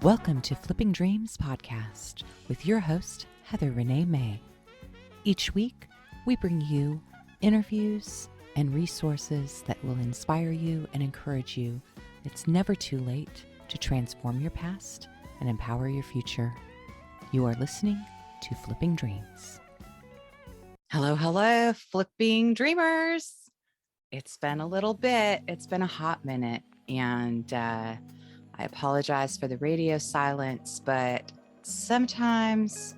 Welcome to Flipping Dreams podcast with your host, Heather Renee May. Each week, we bring you interviews and resources that will inspire you and encourage you. It's never too late to transform your past and empower your future. You are listening to Flipping Dreams. Hello, Flipping Dreamers. It's been a little bit. It's been a hot minute, and I apologize for the radio silence, but sometimes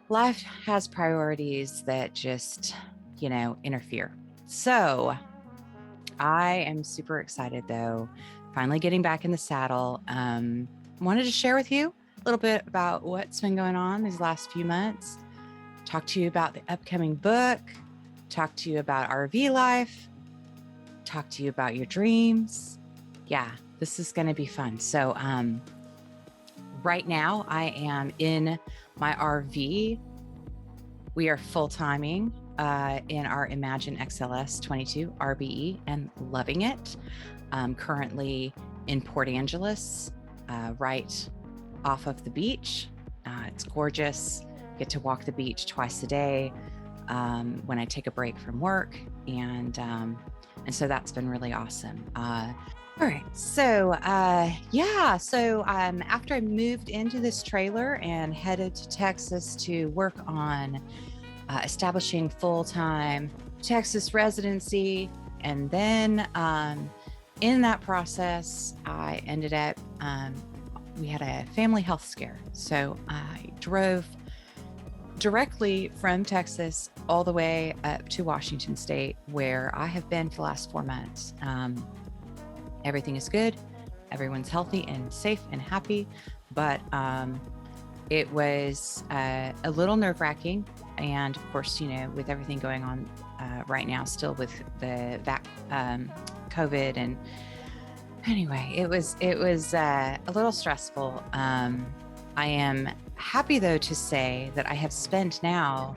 life has priorities that just, interfere. So I am super excited though, finally getting back in the saddle. Wanted to share with you a little bit about what's been going on these last few months, talk to you about the upcoming book, talk to you about RV life, talk to you about your dreams. Yeah. This is going to be fun. So right now I am in my RV. We are full-timing in our Imagine XLS 22 RBE and loving it. Currently in Port Angeles, right off of the beach. It's gorgeous. Get to walk the beach twice a day when I take a break from work. And so that's been really awesome. All right. So, after I moved into this trailer and headed to Texas to work on establishing full-time Texas residency, and then in that process, I ended up, we had a family health scare. So I drove directly from Texas all the way up to Washington State, where I have been for the last 4 months. Everything is good. Everyone's healthy and safe and happy, but it was a little nerve-wracking. And of course, with everything going on right now, still with the COVID, and anyway, it was a little stressful. I am happy though to say that I have spent now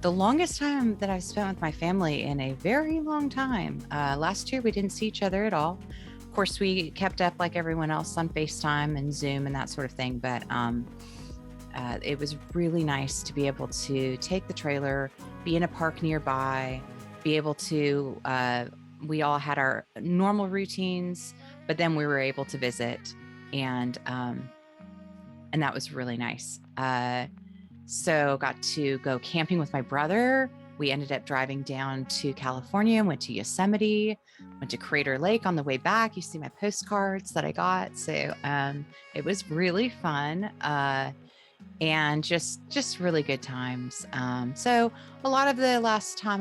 the longest time that I've spent with my family in a very long time. Last year, we didn't see each other at all. Of course, we kept up like everyone else on FaceTime and Zoom and that sort of thing. But it was really nice to be able to take the trailer, be in a park nearby, be able to, we all had our normal routines, but then we were able to visit, and that was really nice. So got to go camping with my brother. We ended up driving down to California, went to Yosemite, went to Crater Lake on the way back. You see my postcards that I got. So it was really fun and just really good times. So a lot of the last time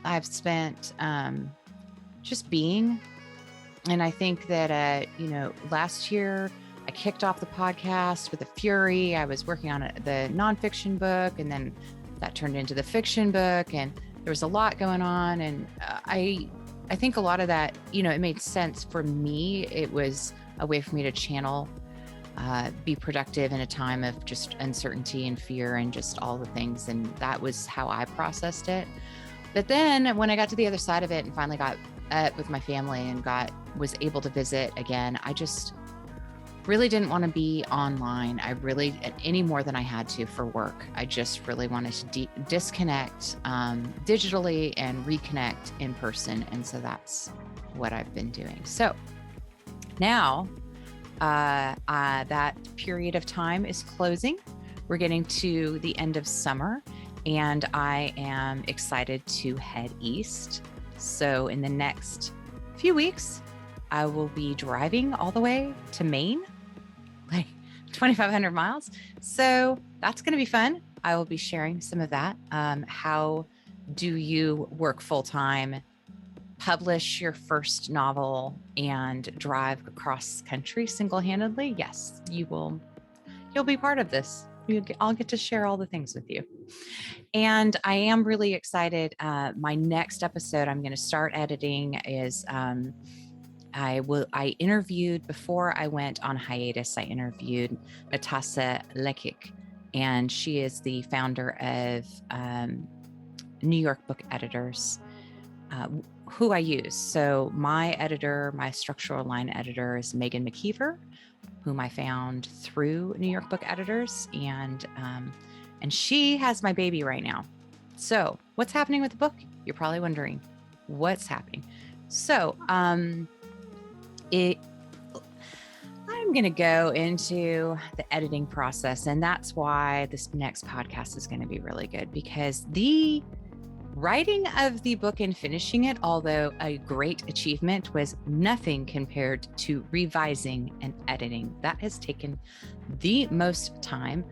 I've spent just being. And I think that, last year, I kicked off the podcast with a fury. I was working on the nonfiction book, and then that turned into the fiction book, and there was a lot going on. And I think a lot of that, it made sense for me. It was a way for me to channel, be productive in a time of just uncertainty and fear and just all the things. And that was how I processed it. But then when I got to the other side of it and finally got up with my family and was able to visit again, I just really didn't want to be online. Any more than I had to for work. I just really wanted to disconnect digitally and reconnect in person. And so that's what I've been doing. So now that period of time is closing. We're getting to the end of summer, and I am excited to head east. So in the next few weeks, I will be driving all the way to Maine, like 2,500 miles. So that's going to be fun. I will be sharing some of that. How do you work full-time, publish your first novel, and drive across country single-handedly? Yes, you'll be part of this. I'll get to share all the things with you. And I am really excited. My next episode I'm going to start editing is I interviewed, before I went on hiatus, I interviewed Natasha Lekic, and she is the founder of New York Book Editors, who I use. So my editor, my structural line editor is Megan McKeever, whom I found through New York Book Editors. And she has my baby right now. So what's happening with the book? You're probably wondering what's happening. So I'm going to go into the editing process. And that's why this next podcast is going to be really good, because the writing of the book and finishing it, although a great achievement, was nothing compared to revising and editing. That has taken the most time,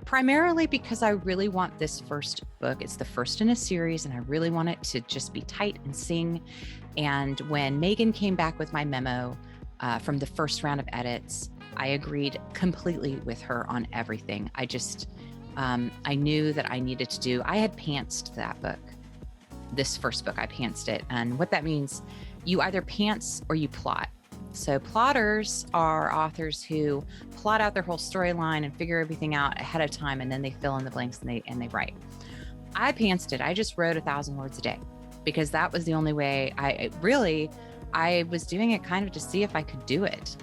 primarily because I really want this first book. It's the first in a series, and I really want it to just be tight and sing. And when Megan came back with my memo from the first round of edits, I agreed completely with her on everything. I knew that I needed to do, I had pantsed that book. This first book, I pantsed it. And what that means, you either pants or you plot. So plotters are authors who plot out their whole storyline and figure everything out ahead of time, and then they fill in the blanks and they write. I pantsed it. I just wrote 1,000 words a day because that was the only way. I was doing it kind of to see if I could do it.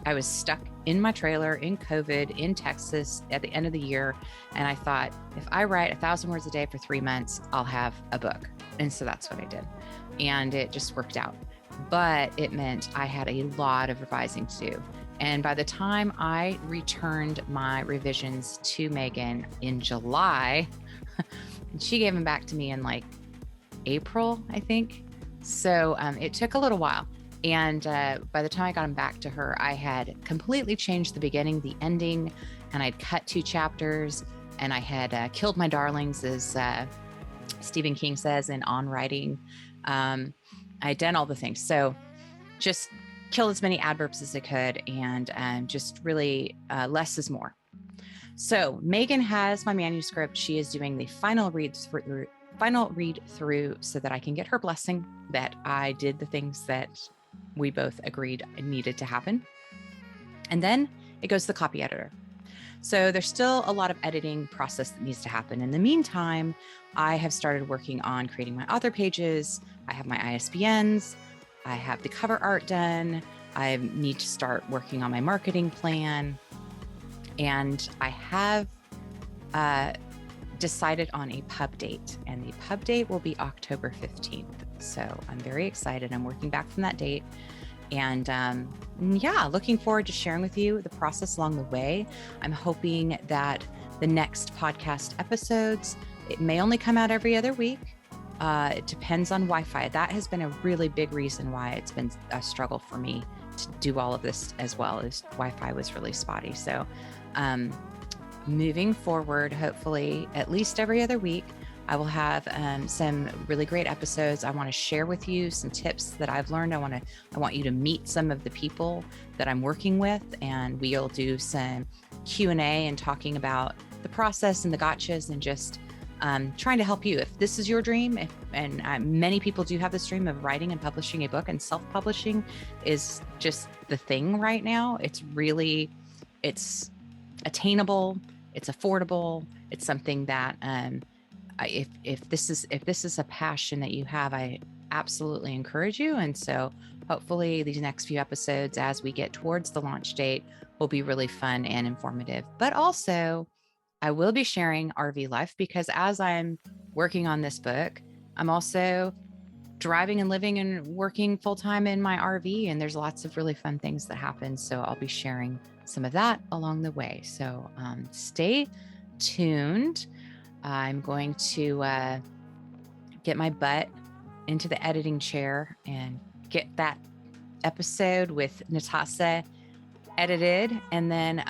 I was stuck in my trailer in COVID in Texas at the end of the year. And I thought, if I write 1,000 words a day for 3 months, I'll have a book. And so that's what I did. And it just worked out. But it meant I had a lot of revising to do. And by the time I returned my revisions to Megan in July, she gave them back to me in like April, I think. So it took a little while. And by the time I got them back to her, I had completely changed the beginning, the ending, and I'd cut 2 chapters, and I had killed my darlings, as Stephen King says in On Writing. I'd done all the things. So just kill as many adverbs as I could, and just really less is more. So Megan has my manuscript. She is doing the final read through so that I can get her blessing that I did the things that we both agreed needed to happen. And then it goes to the copy editor. So there's still a lot of editing process that needs to happen. In the meantime, I have started working on creating my author pages. I have my ISBNs. I have the cover art done. I need to start working on my marketing plan. And I have decided on a pub date, and the pub date will be October 15th. So I'm very excited. I'm working back from that date. And looking forward to sharing with you the process along the way. I'm hoping that the next podcast episodes, it may only come out every other week. It depends on Wi-Fi. That has been a really big reason why it's been a struggle for me to do all of this as well, as Wi-Fi was really spotty. So moving forward, hopefully at least every other week, I will have some really great episodes. I want to share with you some tips that I've learned. I want you to meet some of the people that I'm working with, and we'll do some Q&A and talking about the process and the gotchas, and just trying to help you. If this is your dream, many people do have this dream of writing and publishing a book, and self-publishing is just the thing right now. It's attainable, it's affordable, it's something that if this is a passion that you have, I absolutely encourage you. And so hopefully these next few episodes, as we get towards the launch date, will be really fun and informative. But also, I will be sharing RV life, because as I'm working on this book, I'm also driving and living and working full-time in my RV, and there's lots of really fun things that happen. So I'll be sharing some of that along the way. So stay tuned. I'm going to get my butt into the editing chair and get that episode with Natasha edited. And then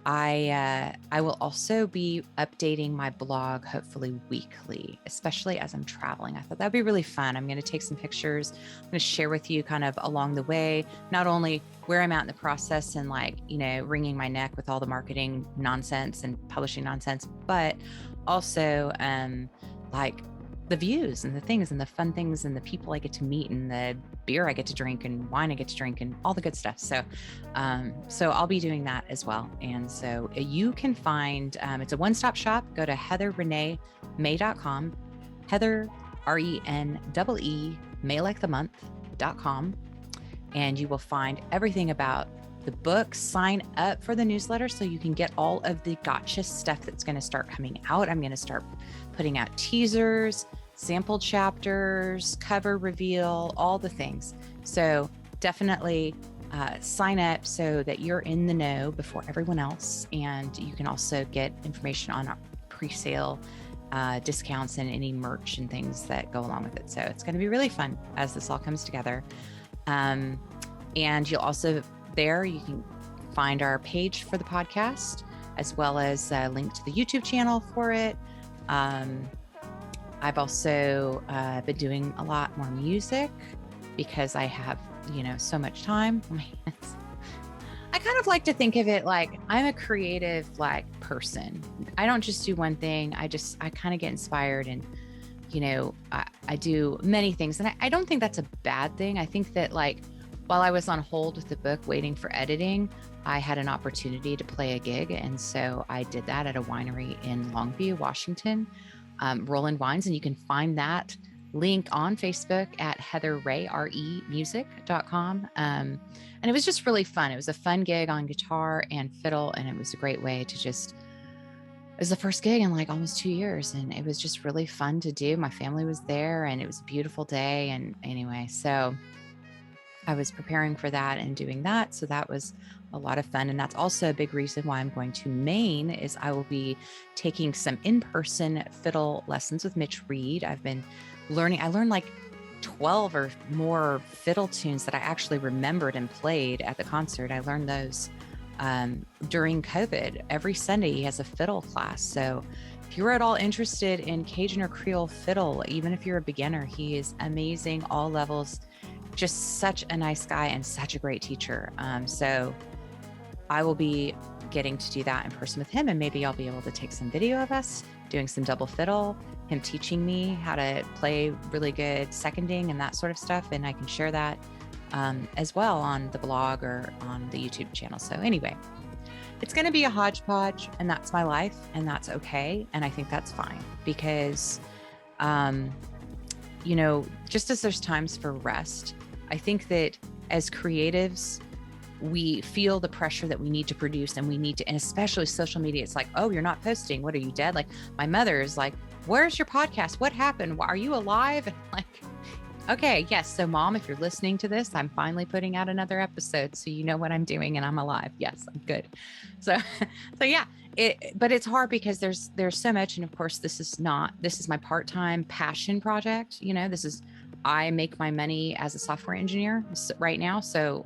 I will also be updating my blog, hopefully weekly, especially as I'm traveling. I thought that'd be really fun. I'm going to take some pictures. I'm going to share with you kind of along the way, not only where I'm at in the process and wringing my neck with all the marketing nonsense and publishing nonsense, but also the views and the things and the fun things and the people I get to meet and the beer I get to drink and wine I get to drink and all the good stuff. So I'll be doing that as well. And so you can find, it's a one-stop shop. Go to heatherreneemay.com, RENEE, maylikethemonth.com. And you will find everything about the book. Sign up for the newsletter so you can get all of the gotcha stuff that's going to start coming out. I'm going to start putting out teasers, sample chapters, cover reveal, all the things. So definitely sign up so that you're in the know before everyone else. And you can also get information on our pre-sale discounts and any merch and things that go along with it. So it's going to be really fun as this all comes together. And you'll also, there you can find our page for the podcast, as well as a link to the YouTube channel for it. I've also been doing a lot more music because I have, so much time on my hands. I kind of like to think of it like I'm a creative person. I don't just do one thing. I kind of get inspired and, I do many things. And I don't think that's a bad thing. I think that while I was on hold with the book waiting for editing, I had an opportunity to play a gig. And so I did that at a winery in Longview, Washington, Roland Wines. And you can find that link on Facebook at heatherray.remusic.com. And it was just really fun. It was a fun gig on guitar and fiddle. And it was a great way to it was the first gig in almost 2 years. And it was just really fun to do. My family was there and it was a beautiful day. And anyway, so I was preparing for that and doing that. So that was a lot of fun. And that's also a big reason why I'm going to Maine is I will be taking some in-person fiddle lessons with Mitch Reed. I've been learning, I learned 12 or more fiddle tunes that I actually remembered and played at the concert. I learned those during COVID. Every Sunday he has a fiddle class. So if you're at all interested in Cajun or Creole fiddle, even if you're a beginner, he is amazing, all levels, just such a nice guy and such a great teacher. So I will be getting to do that in person with him, and maybe I'll be able to take some video of us doing some double fiddle, him teaching me how to play really good seconding and that sort of stuff. And I can share that as well on the blog or on the YouTube channel. So anyway, it's going to be a hodgepodge, and that's my life, and that's okay. And I think that's fine because, just as there's times for rest, I think that as creatives, we feel the pressure that we need to produce and and especially social media. It's oh, you're not posting. What, are you dead? My mother is where's your podcast? What happened? Are you alive? And okay, yes. So Mom, if you're listening to this, I'm finally putting out another episode. So you know what I'm doing and I'm alive. Yes, I'm good. So yeah, but it's hard because there's so much. And of course, this is my part-time passion project. I make my money as a software engineer right now. So,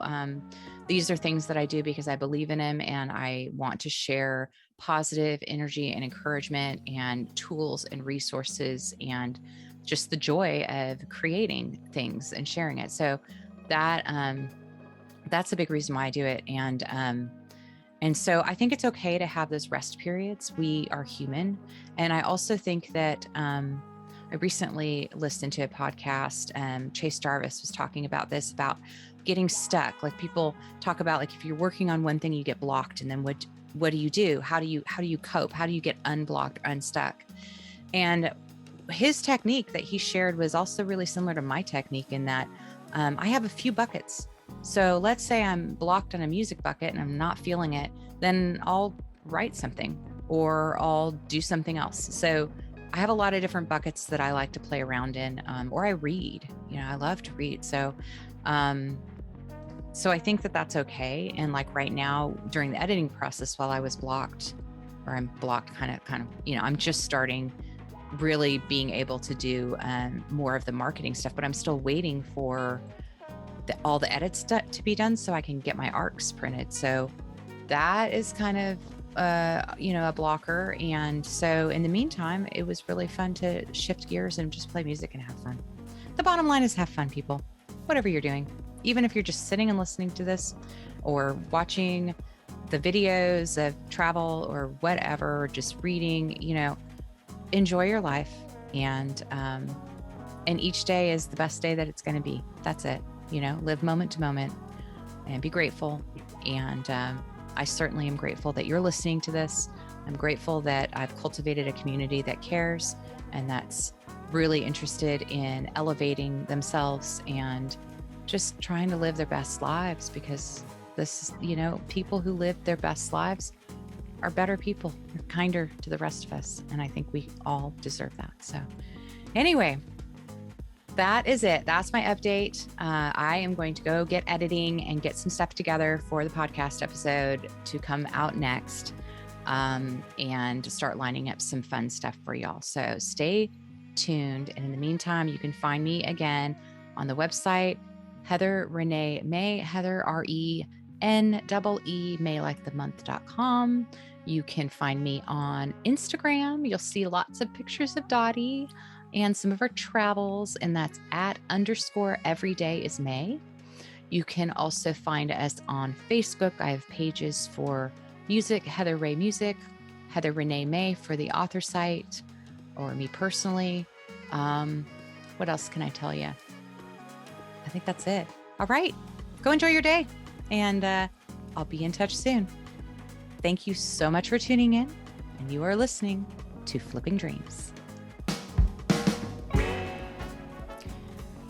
these are things that I do because I believe in them and I want to share positive energy and encouragement and tools and resources and just the joy of creating things and sharing it. So that that's a big reason why I do it. And so I think it's okay to have those rest periods. We are human. And I also think that I recently listened to a podcast. Chase Jarvis was talking about this, about getting stuck. People talk about if you're working on one thing, you get blocked, and then what do you do? How do you cope? How do you get unblocked, unstuck? And his technique that he shared was also really similar to my technique in that I have a few buckets. So let's say I'm blocked on a music bucket and I'm not feeling it, then I'll write something or I'll do something else. So I have a lot of different buckets that I like to play around in, or I read. I love to read. So I think that that's okay. And right now during the editing process, while I was blocked, or I'm blocked kind of, I'm just starting really being able to do more of the marketing stuff, but I'm still waiting for all the edits to be done so I can get my arcs printed. So that is kind of, a blocker. And so in the meantime, it was really fun to shift gears and just play music and have fun. The bottom line is have fun, people, whatever you're doing. Even if you're just sitting and listening to this or watching the videos of travel or whatever, or just reading, enjoy your life. And each day is the best day that it's going to be. That's it. Live moment to moment and be grateful. And I certainly am grateful that you're listening to this. I'm grateful that I've cultivated a community that cares. and that's really interested in elevating themselves and just trying to live their best lives, because this is, you know, people who live their best lives are better people. They're kinder to the rest of us. And I think we all deserve that. So anyway, that is it. That's my update. I am going to go get editing and get some stuff together for the podcast episode to come out next, and start lining up some fun stuff for y'all. So stay tuned. And in the meantime, you can find me again on the website, Heather Renee May, Heather RENEE May like the month.com. You can find me on Instagram. You'll see lots of pictures of Dottie and some of our travels, and that's @_everydayismay. You can also find us on Facebook. I have pages for music, Heather Ray Music, Heather Renee May for the author site, or me personally. What else can I tell you? I think that's it. All right, go enjoy your day, and I'll be in touch soon. Thank you so much for tuning in, and you are listening to Flipping Dreams.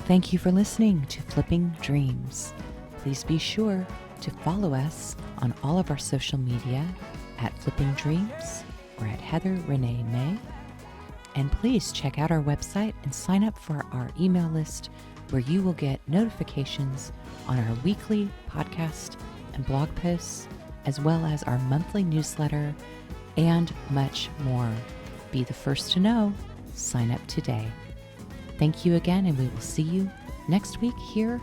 Thank you for listening to Flipping Dreams. Please be sure to follow us on all of our social media at Flipping Dreams or at Heather Renee May. And please check out our website and sign up for our email list, where you will get notifications on our weekly podcast and blog posts, as well as our monthly newsletter and much more. Be the first to know. Sign up today. Thank you again, and we will see you next week here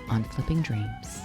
on Flipping Dreams.